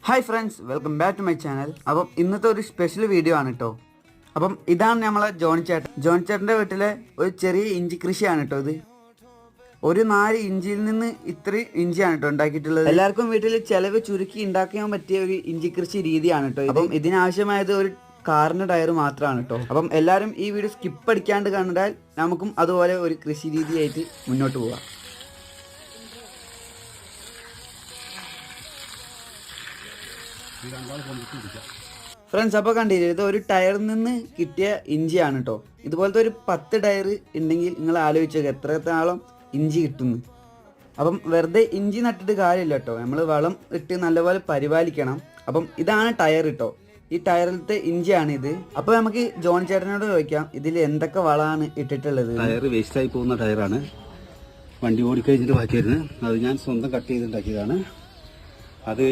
Hi friends, welcome back to my channel. അപ്പം ഇന്നത്തെ ഒരു സ്പെഷ്യൽ വീഡിയോ ആണ് കേട്ടോ. അപ്പം ഇതാണ് നമ്മളെ ജോൺ ചേട്ടൻ്റെ വീട്ടിലെ ഒരു ചെറിയ ഇഞ്ചി കൃഷിയാണ് കേട്ടോ. ഇത് ഒരു 4 ഇഞ്ചിയിൽ നിന്ന് ഇത്രയും ഇഞ്ചിയാണ് കേട്ടോ ഉണ്ടാക്കിയിട്ടുള്ളത്. എല്ലാവർക്കും വീട്ടിൽ ചിലവ് ചുരുക്കി ഉണ്ടാക്കാൻ പറ്റിയ ഒരു ഇഞ്ചി കൃഷി രീതിയാണ് കേട്ടോ. അപ്പം ഇതിനാവശ്യമായത് ഒരു കാറിൻ്റെ ടയർ മാത്രമാണ് കേട്ടോ. അപ്പം എല്ലാവരും ഈ വീഡിയോ സ്കിപ്പ് അടിക്കാണ്ട് കണ്ടാൽ നമുക്കും അതുപോലെ ഒരു കൃഷി രീതിയായിട്ട് മുന്നോട്ട് പോകാം. ഫ്രണ്ട്സ്, അപ്പോൾ കണ്ടില്ലേ, ഇത് ഒരു ടയറിൽ നിന്ന് കിട്ടിയ ഇഞ്ചിയാണ് കേട്ടോ. ഇതുപോലത്തെ ഒരു 10 ടയർ ഉണ്ടെങ്കിൽ നിങ്ങൾ ആലോചിച്ച് നോക്കുക എത്രത്തോളം ഇഞ്ചി കിട്ടുന്നു. അപ്പം വെറുതെ ഇഞ്ചി നട്ടിട്ട് കാര്യമില്ല കേട്ടോ, നമ്മൾ വളം ഇട്ട് നല്ലപോലെ പരിപാലിക്കണം. അപ്പം ഇതാണ് ടയർ കേട്ടോ, ഈ ടയറിലത്തെ ഇഞ്ചിയാണ് ഇത്. അപ്പോൾ നമുക്ക് ജോൺ ചേട്ടനോട് ചോദിക്കാം ഇതിൽ എന്തൊക്കെ വളമാണ് ഇട്ടിട്ടുള്ളത്. ടയർ വേസ്റ്റായി പോകുന്ന ടയറാണ്, വണ്ടി ഓടിക്കഴിഞ്ഞിട്ട് ബാക്കിയായിരുന്നു. അത് ഞാൻ സ്വന്തം കട്ട് ചെയ്തുണ്ടാക്കിയതാണ്. അത്